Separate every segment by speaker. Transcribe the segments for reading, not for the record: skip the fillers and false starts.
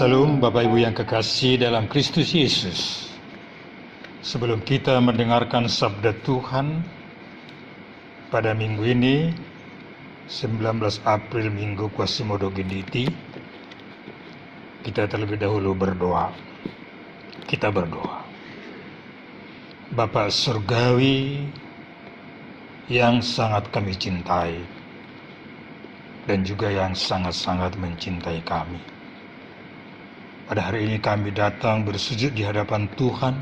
Speaker 1: Salam Bapak Ibu yang kekasih dalam Kristus Yesus. Sebelum kita mendengarkan sabda Tuhan pada minggu ini, 19 April Minggu Quasimodo Genditi, kita terlebih dahulu berdoa. Kita berdoa. Bapa Surgawi yang sangat kami cintai dan juga yang sangat-sangat mencintai kami. Pada hari ini kami datang bersujud di hadapan Tuhan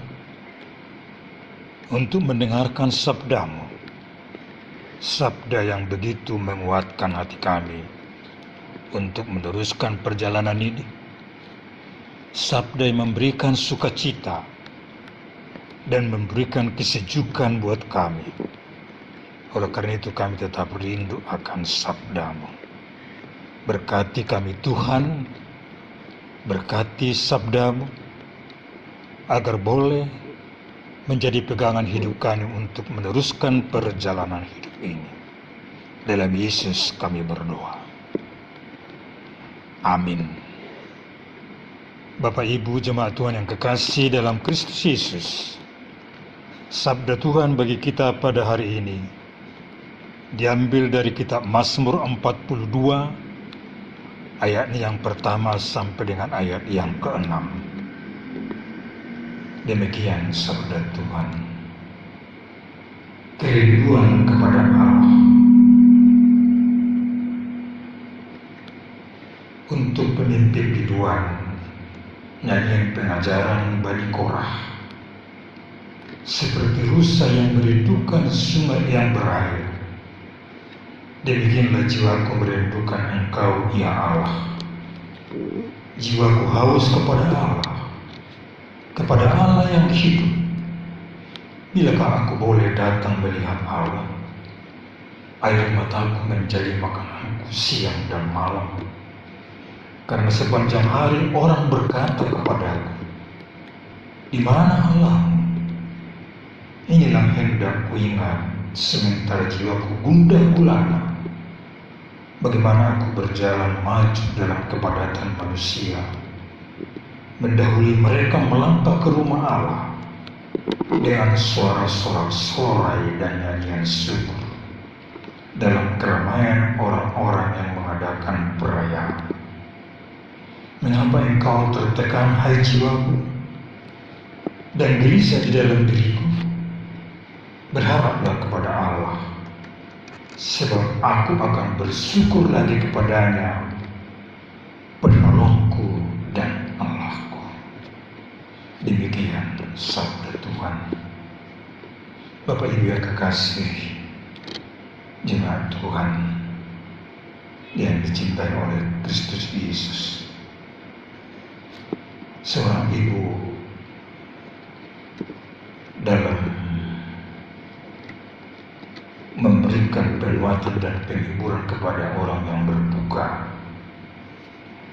Speaker 1: untuk mendengarkan sabda-Mu. Sabda yang begitu menguatkan hati kami untuk meneruskan perjalanan ini. Sabda yang memberikan sukacita dan memberikan kesejukan buat kami. Oleh karena itu kami tetap rindu akan sabda-Mu. Berkati kami Tuhan, berkati sabda-Mu, agar boleh menjadi pegangan hidup kami untuk meneruskan perjalanan hidup ini. Dalam Yesus kami berdoa. Amin. Bapak Ibu jemaat Tuhan yang kekasih dalam Kristus Yesus, sabda Tuhan bagi kita pada hari ini diambil dari kitab Mazmur 42, ayat yang pertama sampai dengan ayat yang ke-6. Demikian sabda Tuhan. Kerinduan kepada Allah. Untuk pemimpin biduan, nyanyian pengajaran Bani Korah. Seperti rusa yang merindukan sungai yang berair, demikianlah jiwaku merindukan Engkau, ya Allah. Jiwaku haus kepada Allah yang hidup. Bilakah aku boleh datang melihat Allah? Air mataku menjadi makananku siang dan malam. Karena sepanjang hari orang berkata kepadaku, di mana Allah? Inilah hendak ku ingat, sementara jiwaku gundah gulana. Bagaimana aku berjalan maju dalam kepadatan manusia, mendahului mereka melangkah ke rumah Allah dengan suara sorak-sorai dan nyanyian syukur dalam keramaian orang-orang yang mengadakan perayaan. Mengapa engkau tertekan, hai jiwaku, dan gelisah di dalam diriku? Berharaplah kepada Allah, sebab aku akan bersyukur lagi kepadanya, penolongku dan Allahku. Demikian sabda Tuhan. Bapak Ibu yang kekasih, jemaat Tuhan yang dicintai oleh Kristus Yesus, seorang ibu dalam memberikan perawatan dan penghiburan kepada orang yang berduka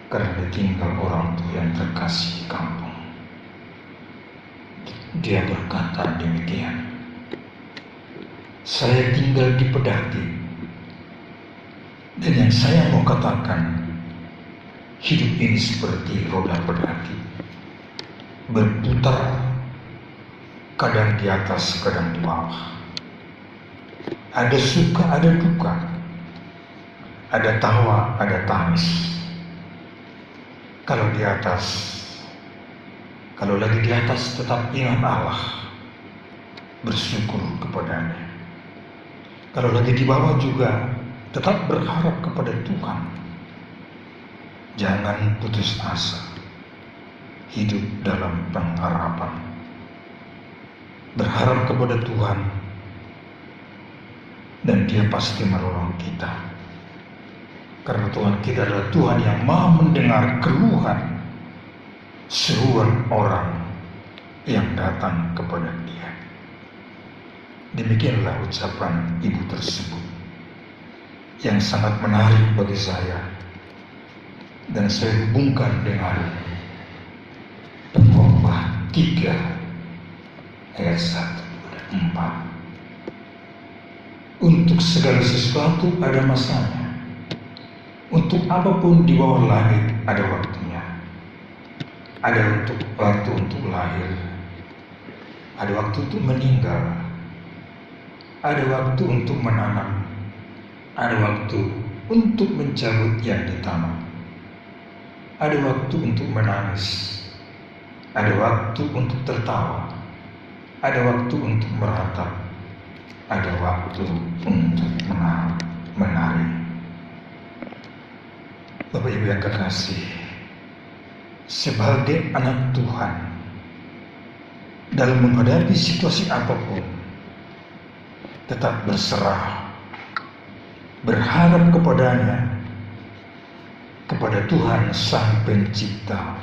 Speaker 1: karena ditinggal orang tua yang terkasih di kampung. Dia berkata demikian, saya tinggal di pedati, dan yang saya mau katakan, hidup ini seperti roda pedati, berputar, kadang di atas, kadang di bawah. Ada suka, ada duka, ada tawa, ada tangis. Kalau lagi di atas tetap ingat Allah, bersyukur kepadanya. Kalau lagi di bawah juga tetap berharap kepada Tuhan. Jangan putus asa, hidup dalam pengharapan, berharap kepada Tuhan, dan Dia pasti menolong kita. Karena Tuhan kita adalah Tuhan yang maha mendengar keluhan, seruan orang yang datang kepada Dia. Demikianlah ucapan ibu tersebut yang sangat menarik bagi saya, dan saya hubungkan dengan Pengkhotbah 3 ayat 1-4. Untuk segala sesuatu ada masanya, untuk apapun di bawah langit ada waktunya. Ada waktu untuk lahir, ada waktu untuk meninggal, ada waktu untuk menanam, ada waktu untuk mencabut yang ditanam, ada waktu untuk menangis, ada waktu untuk tertawa, ada waktu untuk meratap, ada waktu untuk menari. Bapak Ibu yang kekasih, sebagai anak Tuhan, dalam menghadapi situasi apapun, tetap berserah, berharap kepadanya, kepada Tuhan Sang Pencipta,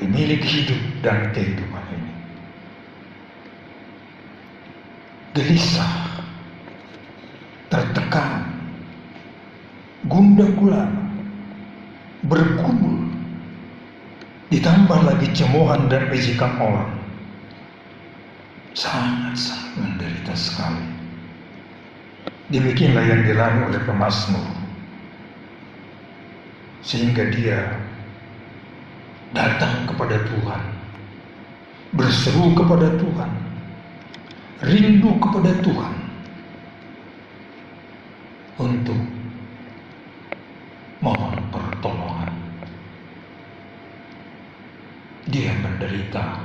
Speaker 1: pemilik hidup dan kehidupan ini. Gelisah, tertekan, gundah gulana, bergumul, ditambah lagi cemoohan dan ejekan orang, sangat-sangat menderita sekali. Demikianlah yang dialami oleh pemazmur, sehingga dia datang kepada Tuhan, berseru kepada Tuhan, rindu kepada Tuhan untuk mohon pertolongan. Dia menderita,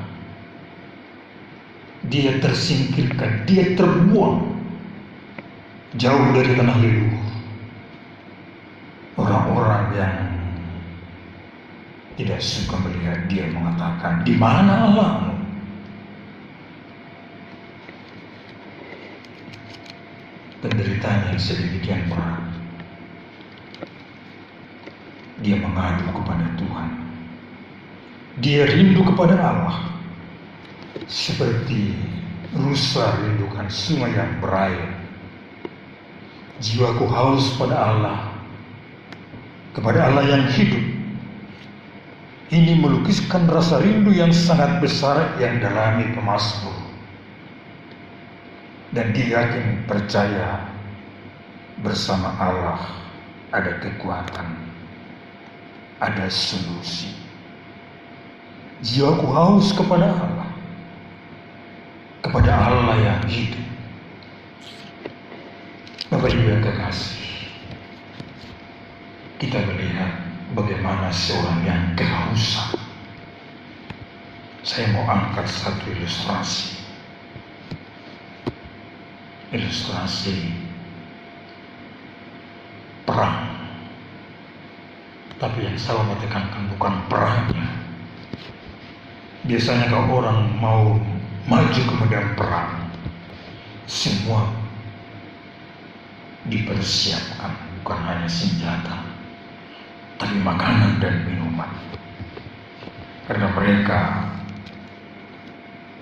Speaker 1: dia tersingkirkan, dia terbuang jauh dari tanah leluhur. Orang-orang yang tidak suka melihat dia mengatakan, "Di mana Allahmu?" Penderitaannya sedemikian berat. Dia mengadu kepada Tuhan. Dia rindu kepada Allah, seperti rusa rindukan sungai yang berair. Jiwaku haus pada Allah, kepada Allah yang hidup. Ini melukiskan rasa rindu yang sangat besar yang dialami pemazmur. Dan dia yakin, percaya bersama Allah ada kekuatan, ada solusi. Jiwaku haus kepada Allah yang hidup. Bapak Ibu yang kekasih, kita melihat bagaimana seorang yang kehausan. Saya mau angkat satu ilustrasi. Ilustrasi perang. Tapi yang saya mau tekankan bukan perangnya. Biasanya kalau orang mau maju ke medan perang, semua dipersiapkan, bukan hanya senjata, tapi makanan dan minuman. Karena mereka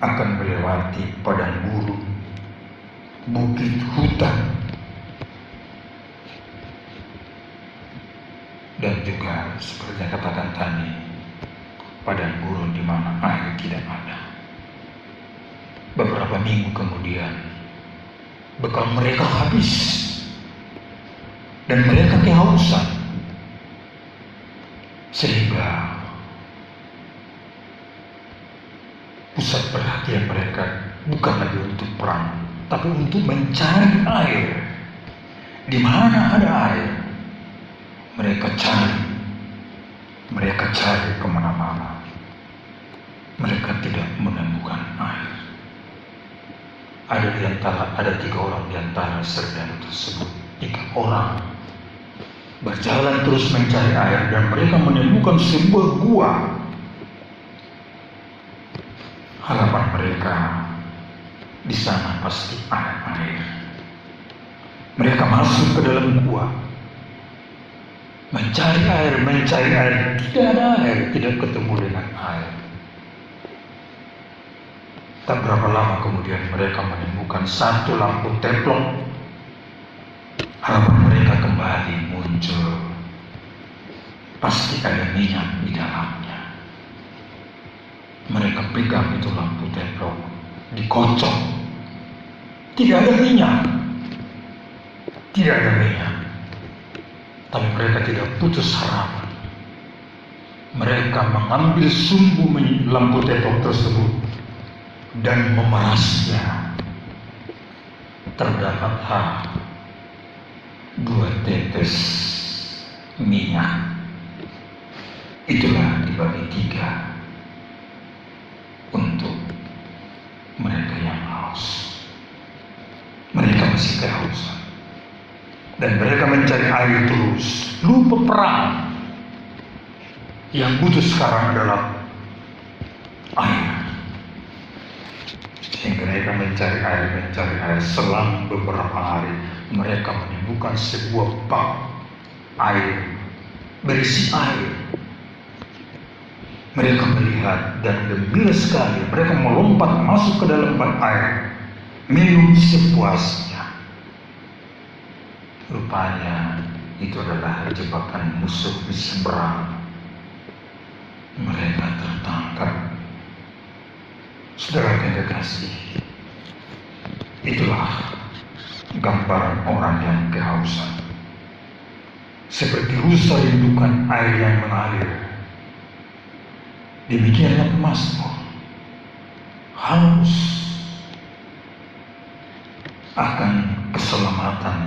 Speaker 1: akan melewati padang gurun, bukit, hutan, dan juga seperti yang katakan tadi, padang gurun di mana air tidak ada. Beberapa minggu kemudian, bekal mereka habis dan mereka kehausan, sehingga pusat perhatian mereka bukan lagi untuk perang, tapi untuk mencari air. Di mana ada air, mereka cari kemana-mana. Mereka tidak menemukan air. Ada 3 orang di antara serdadu tersebut. 3 orang berjalan terus mencari air, dan mereka menemukan sebuah gua. Harapan mereka, di sana pasti ada air. Mereka masuk ke dalam gua, mencari air, tidak ada air, tidak ketemu dengan air. Tak berapa lama kemudian mereka menemukan satu lampu templok. Harapan mereka kembali muncul. Pasti ada minyak di dalamnya. Mereka pegang itu lampu templok, dikocok. Tidak ada minyak. Tapi mereka tidak putus harapan. Mereka mengambil sumbu lampu tetok tersebut dan memerasnya. Terdapat 2 tetes minyak. Itulah dibagi 3 untuk mereka yang haus. Mereka masih kehausan dan mereka mencari air terus, lupa perang. Yang butuh sekarang adalah air. Sehingga mereka mencari air selang beberapa hari. Mereka menemukan sebuah bak air, berisi air. Mereka melihat dan gembira sekali. Mereka melompat masuk ke dalam bak air, minum sepuasnya. Rupanya itu adalah jebakan musuh di seberang. Mereka tertangkap. Saudara yang kekasih, itulah gambaran orang yang kehausan. Seperti rusa rindukan air yang mengalir. Demikianlah pemazmur, haus akan keselamatan,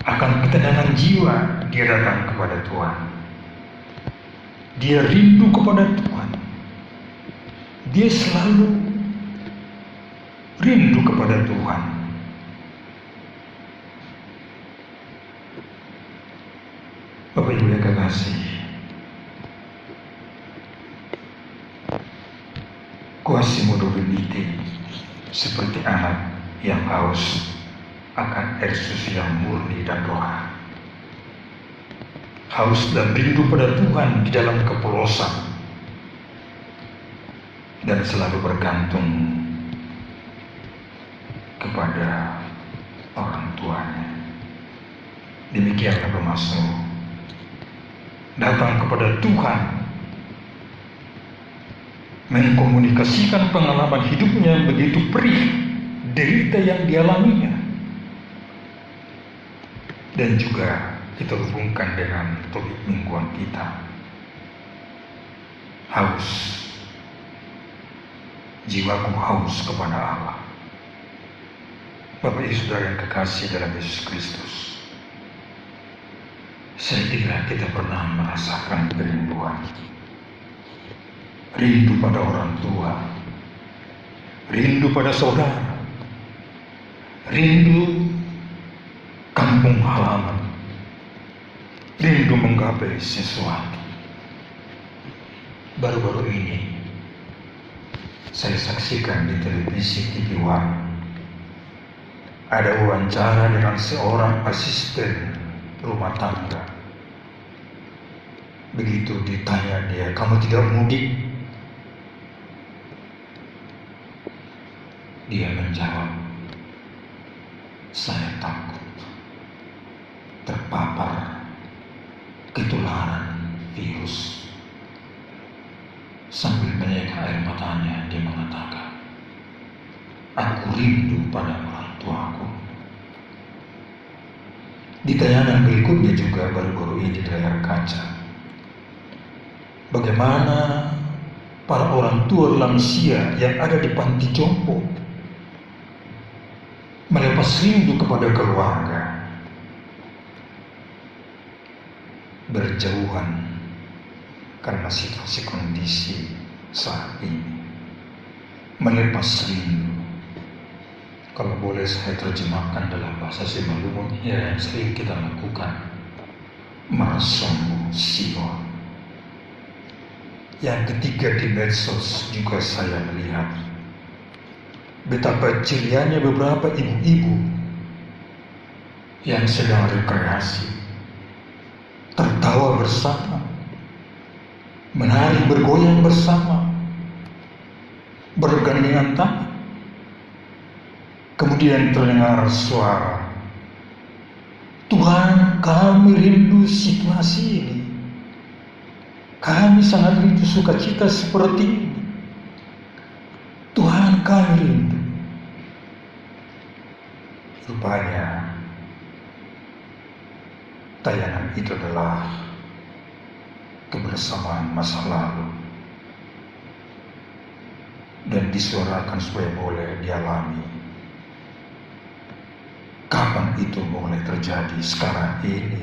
Speaker 1: akan ketenangan jiwa. Dia datang kepada Tuhan. Dia rindu kepada Tuhan. Dia selalu rindu kepada Tuhan. Bapak Ibu yang kekasih, Quasimodo Venite seperti anak yang haus akan air susu yang murni dan rohani. Haus dan rindu pada Tuhan di dalam kepolosan dan selalu bergantung kepada orang tuanya. Demikianlah pemazmur datang kepada Tuhan, mengkomunikasikan pengalaman hidupnya yang begitu perih, derita yang dialaminya, dan juga kita hubungkan dengan topik mingguan kita, haus. Jiwaku haus kepada Allah. Bapak Ibu Saudara yang kekasih dalam Yesus Kristus, saya kira kita pernah merasakan kerinduan. Rindu pada orang tua, rindu pada saudara, rindu kampung halaman, rindu menggapai sesuatu. Baru-baru ini saya saksikan di televisi TV One ada wawancara dengan seorang asisten rumah tangga. Begitu ditanya dia, "Kamu tidak mudik?" Dia menjawab, "Saya takut terpapar ketularan virus." Sambil menyekat air matanya, dia mengatakan, "Aku rindu pada orang tuaku." Di tayangan berikutnya juga baru-baru ini di layar kaca, bagaimana para orang tua lansia yang ada di panti jompo melepas rindu kepada keluarga, berjauhan karena situasi kondisi saat ini, melepas rindu. Kalau boleh saya terjemahkan dalam bahasa Simalungun yang sering kita lakukan, merasombo Sion. Yang ketiga, di medsos juga saya melihat betapa cerianya beberapa ibu-ibu yang sedang rekreasi, tertawa bersama, menari bergoyang bersama, bergandengan tangan. Kemudian terdengar suara, "Tuhan, kami rindu situasi ini. Kami sangat rindu sukacita seperti ini. Tuhan, kami rindu." Rupanya tayangan itu adalah kebenaran kebersamaan masa lalu dan disuarakan supaya boleh dialami. Kapan itu mulai terjadi? Sekarang ini,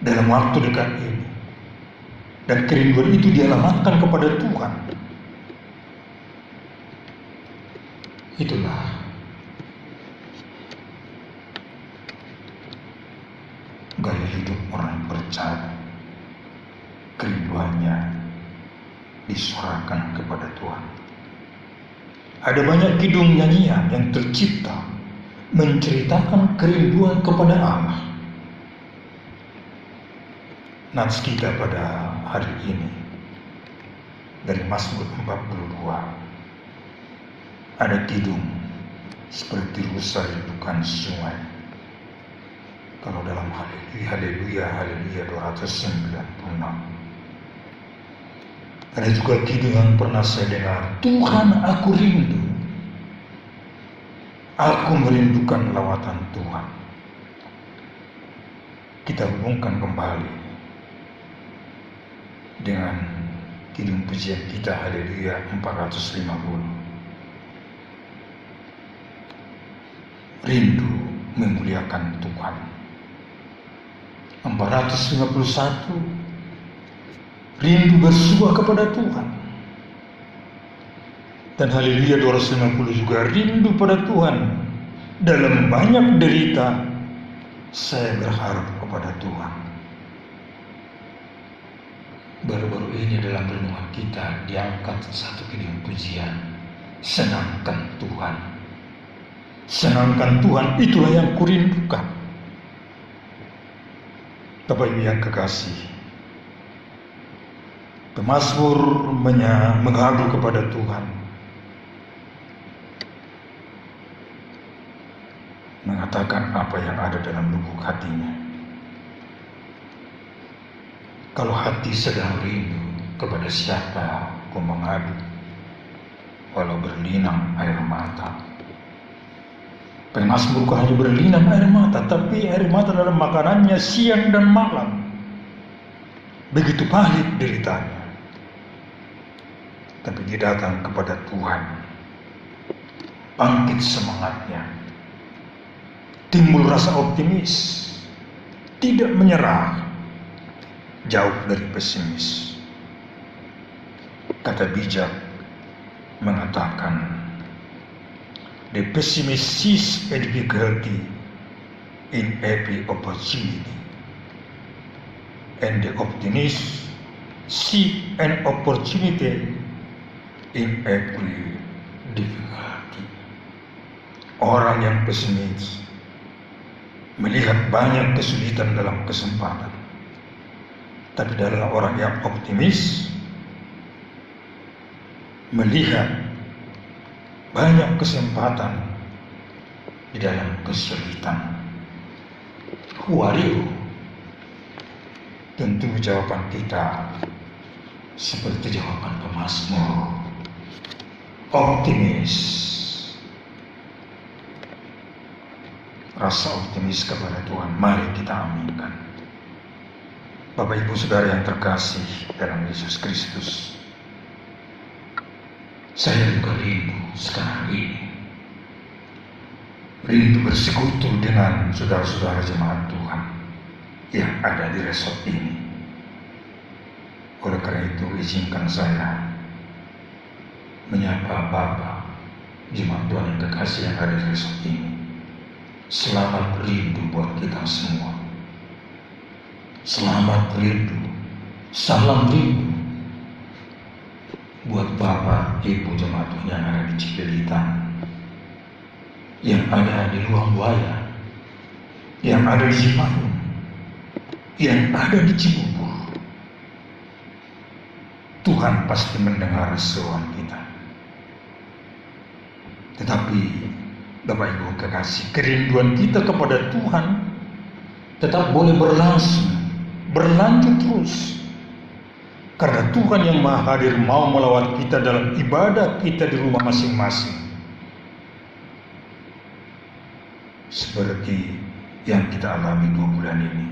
Speaker 1: dalam waktu dekat ini. Dan kerinduan itu dialamatkan kepada Tuhan. Itulah gaya hidup orang percaya. Kerinduannya disuarakan kepada Tuhan. Ada banyak kidung nyanyian yang tercipta menceritakan kerinduan kepada Allah. Nats kita pada hari ini dari Mazmur 42 ada kidung seperti rusa rindukan sungai. Kalau dalam Haleluya 296. Ada juga kidung yang pernah saya dengar, Tuhan aku rindu. Aku merindukan lawatan Tuhan. Kita hubungkan kembali dengan kidung pujian kita Haleluya 450. Rindu memuliakan Tuhan. 451. Rindu bersua kepada Tuhan. Dan Haleluya 250 juga rindu pada Tuhan. Dalam banyak derita, saya berharap kepada Tuhan. Baru-baru ini dalam renungan kita diangkat satu kidung pujian. Senangkan Tuhan. Senangkan Tuhan, itulah yang kurindukan. Bapak Ibu yang kekasih, pemazmur mengadu kepada Tuhan, mengatakan apa yang ada dalam lubuk hatinya. Kalau hati sedang rindu, kepada siapa kau mengadu? Walau berlinang air mata. Pemazmur bukan hanya berlinang air mata, tapi air mata dalam makanannya siang dan malam. Begitu pahit deritanya. Tapi dia datang kepada Tuhan. Bangkit semangatnya. Timbul rasa optimis. Tidak menyerah. Jauh dari pesimis. Kata bijak mengatakan, the pessimist sees a difficulty in every opportunity, and the optimist sees an opportunity in every difficulty. Orang yang pesimis melihat banyak kesulitan dalam kesempatan, tapi dalam orang yang optimis melihat banyak kesempatan di dalam kesulitan. Who are you? Tentu jawaban kita seperti jawaban pemazmur, optimis. Rasa optimis kepada Tuhan, mari kita aminkan. Bapak Ibu Saudara yang terkasih dalam Yesus Kristus, saya juga rindu sekarang ini. Rindu bersekutu dengan saudara-saudara jemaat Tuhan yang ada di resort ini. Oleh karena itu, izinkan saya menyapa Bapak jemaat Tuhan yang kekasih yang ada di resort ini. Selamat rindu buat kita semua. Selamat rindu, salam rindu buat Bapak, Ibu jemaat Tuhan yang ada di Cipelitan, yang ada di Luang Buaya, yang ada di Cipayung, yang ada di Cibubur. Tuhan pasti mendengar seruan kita. Tetapi Bapak Ibu kekasih, kerinduan kita kepada Tuhan tetap boleh berlangsung, berlanjut terus. Karena Tuhan yang Maha Hadir mau melawat kita dalam ibadah kita di rumah masing-masing. Seperti yang kita alami 2 bulan ini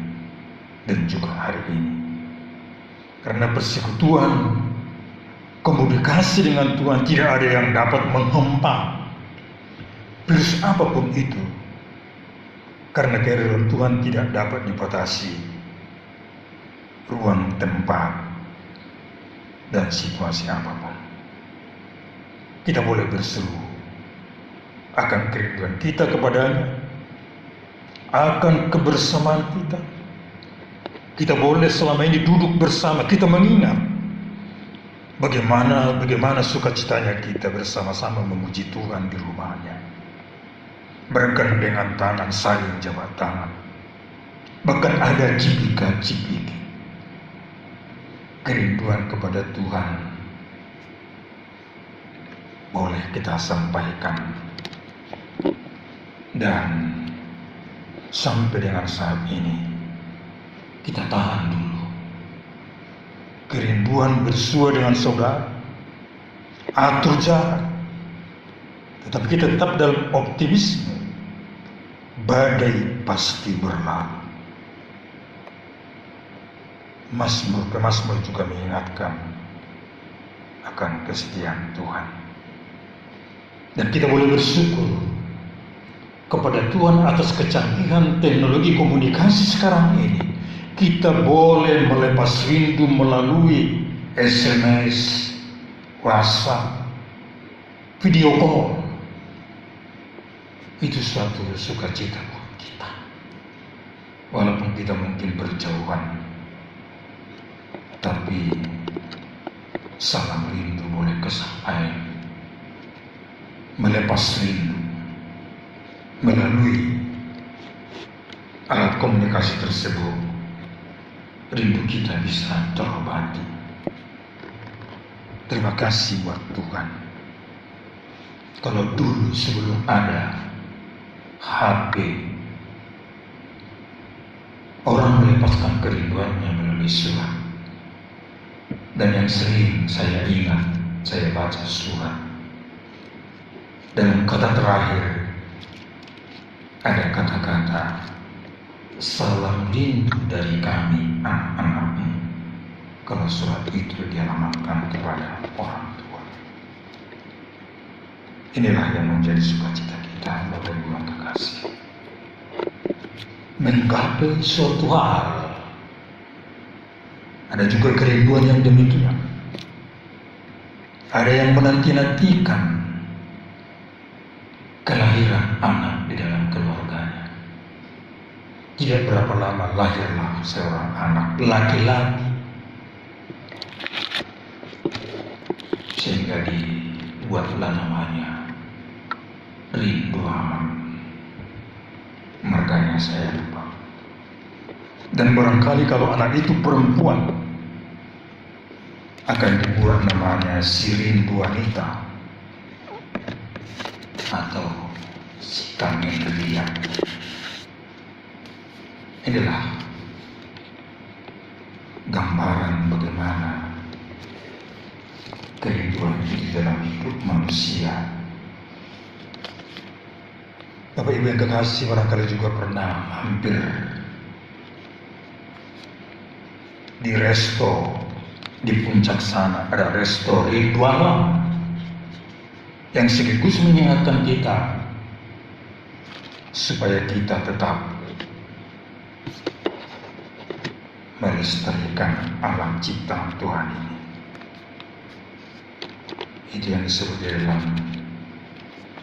Speaker 1: dan juga hari ini. Karena persekutuan, komunikasi dengan Tuhan tidak ada yang dapat menghempa virus apapun itu. Karena kehadiran Tuhan tidak dapat dibatasi ruang, tempat, dan situasi apapun. Kita boleh berseru akan kerinduan kita kepadanya, akan kebersamaan kita. Kita boleh selama ini duduk bersama, kita mengingat bagaimana sukacitanya kita bersama-sama memuji Tuhan di rumahnya. Bahkan dengan tangan saling jabat tangan. Bahkan ada cipika-cipiki kerinduan kepada Tuhan boleh kita sampaikan. Dan sampai dengan saat ini kita tahan dulu kerinduan bersua dengan saudara, atur jarak, tetapi kita tetap dalam optimisme. Badai pasti berlalu. Mazmur juga mengingatkan akan kesetiaan Tuhan. Dan kita boleh bersyukur kepada Tuhan atas kecanggihan teknologi komunikasi sekarang ini. Kita boleh melepas rindu melalui SMS, WhatsApp, video call. Itu suatu sukacita buat kita. Walaupun kita mungkin berjauhan, tapi salam rindu boleh kesampaian. Melepas rindu melalui alat komunikasi tersebut, rindu kita bisa terobati. Terima kasih buat Tuhan. Kalau dulu sebelum ada HP, orang melepaskan kerinduannya melalui surat. Dan yang sering saya ingat, saya baca surat. Dalam kata terakhir ada kata-kata, salam rindu dari kami anak-anakmu. Kalau surat itu dialamatkan kepada orang tua. Inilah yang menjadi sukacita kita, Bapak Ibu yang kekasih. Menggapai suatu hal. Ada juga kerinduan yang demikian. Ada yang menanti-nantikan kelahiran anak di dalam keluarganya. Tidak berapa lama lahirlah seorang anak laki-laki, sehingga dibuatlah namanya Rindu Aman. Marganya saya lupa. Dan barangkali kalau anak itu perempuan, akan dibuat namanya si Rindu Wanita atau si Kami Ria. Inilah gambaran bagaimana kerinduan itu di dalam hidup manusia. Bapak Ibu yang kekasih, barangkali juga pernah hampir di resto di puncak sana. Ada resto Rindu Alam yang sekaligus mengingatkan kita supaya kita tetap melestarikan alam ciptaan Tuhan ini. Itu yang disebut di dalam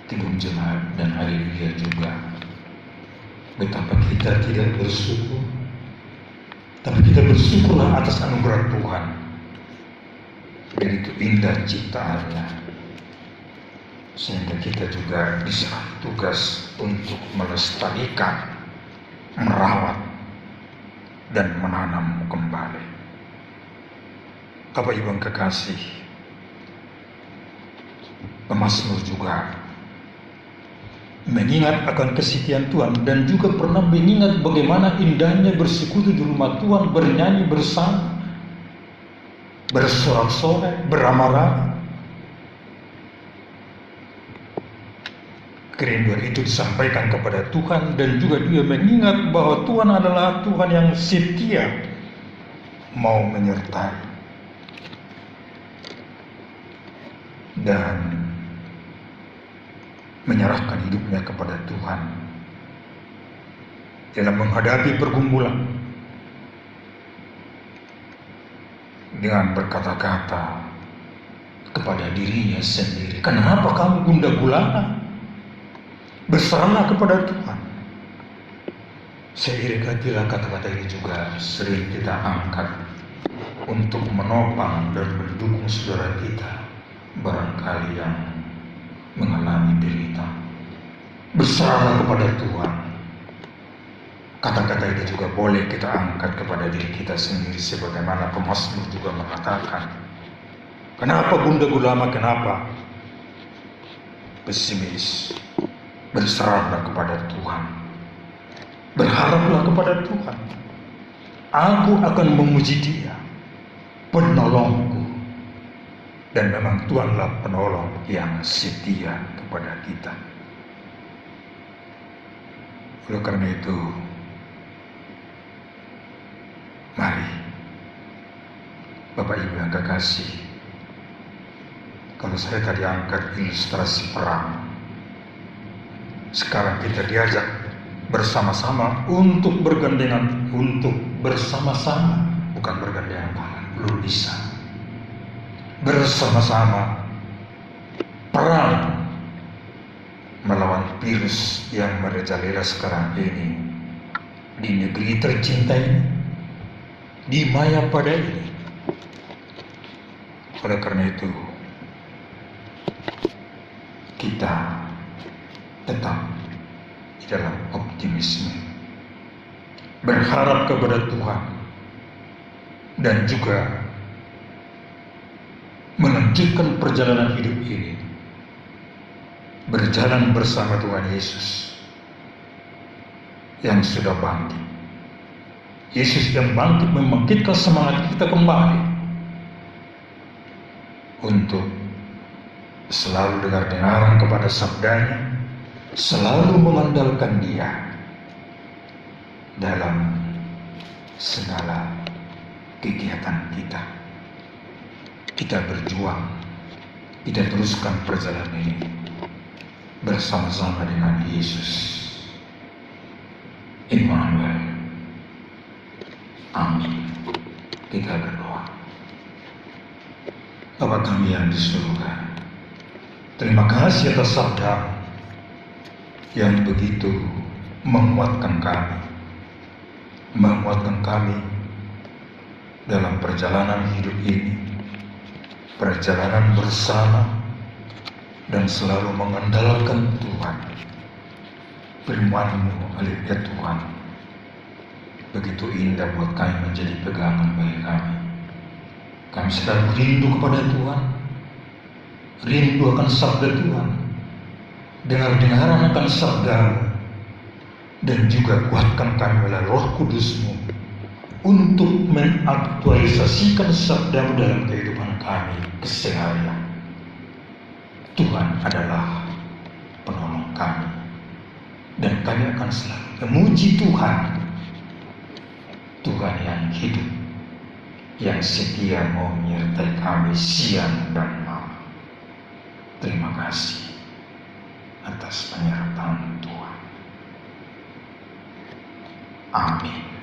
Speaker 1: Timbun Jemaat dan Haleluya juga. Betapa kita tidak bersyukur, tapi kita bersyukurlah atas anugerah Tuhan. Begitu indah ciptaannya, sehingga kita juga bisa tugas untuk melestarikan, merawat, dan menanam kembali. Bapak Ibu yang kekasih, pemazmur juga mengingat akan kesetiaan Tuhan dan juga pernah mengingat bagaimana indahnya bersekutu di rumah Tuhan, bernyanyi bersama, bersorak-sorai, beramar-ramar. Kerinduan itu disampaikan kepada Tuhan dan juga dia mengingat bahwa Tuhan adalah Tuhan yang setia, mau menyertai. dan menyerahkan hidupnya kepada Tuhan dalam menghadapi pergumulan dengan berkata-kata kepada dirinya sendiri, "Kenapa kamu gundah gulana? Berserahlah kepada Tuhan." Seiring hatilah kata-kata ini juga sering kita angkat untuk menopang dan mendukung saudara kita barangkali yang mengalami derita. Berserahlah kepada Tuhan. Kata-kata ini juga boleh kita angkat kepada diri kita sendiri, sebagaimana pemazmur juga mengatakan, "Kenapa gundah gulana, kenapa pesimis? Berserahlah kepada Tuhan. Berharaplah kepada Tuhan. Aku akan memuji Dia, penolongku." Dan memang Tuhanlah penolong yang setia kepada kita. Oleh karena itu, mari Bapak Ibu yang kekasih, kalau saya tadi angkat ilustrasi perang, sekarang kita diajak bersama-sama untuk bergandengan, untuk bersama-sama, bukan bergandengan tangan, belum bisa. Bersama-sama perang melawan virus yang merajalela sekarang ini di negeri tercinta ini, di Mayapada ini. Oleh karena itu, kita tetap di dalam optimisme, berharap kepada Tuhan, dan juga melanjutkan perjalanan hidup ini, berjalan bersama Tuhan Yesus yang sudah bangkit. Yesus yang bangkit membangkitkan semangat kita kembali untuk selalu dengar-dengaran kepada sabdanya, selalu mengandalkan Dia dalam segala kegiatan kita. Kita berjuang, kita teruskan perjalanan ini bersama-sama dengan Yesus Immanuel. Amin. Kita berdoa. Bapa kami yang di surga, terima kasih atas sabda yang begitu menguatkan kami dalam perjalanan hidup ini, perjalanan bersama, dan selalu mengandalkan Tuhan. Firman-Mu, haleluya Tuhan, begitu indah buat kami, menjadi pegangan bagi kami. Kami selalu rindu kepada Tuhan, rindu akan sabda Tuhan, dengar-dengaran akan sabda-Mu, dan juga kuatkan kami oleh Roh Kudus-Mu untuk mengaktualisasikan sabda-Mu dalam kehidupan kami keseharian. Tuhan adalah penolong kami, dan kami akan selalu memuji Tuhan, Tuhan yang hidup, yang setia mau menyertai kami siang dan malam. Terima kasih atas penyertaan Tuhan. Amin.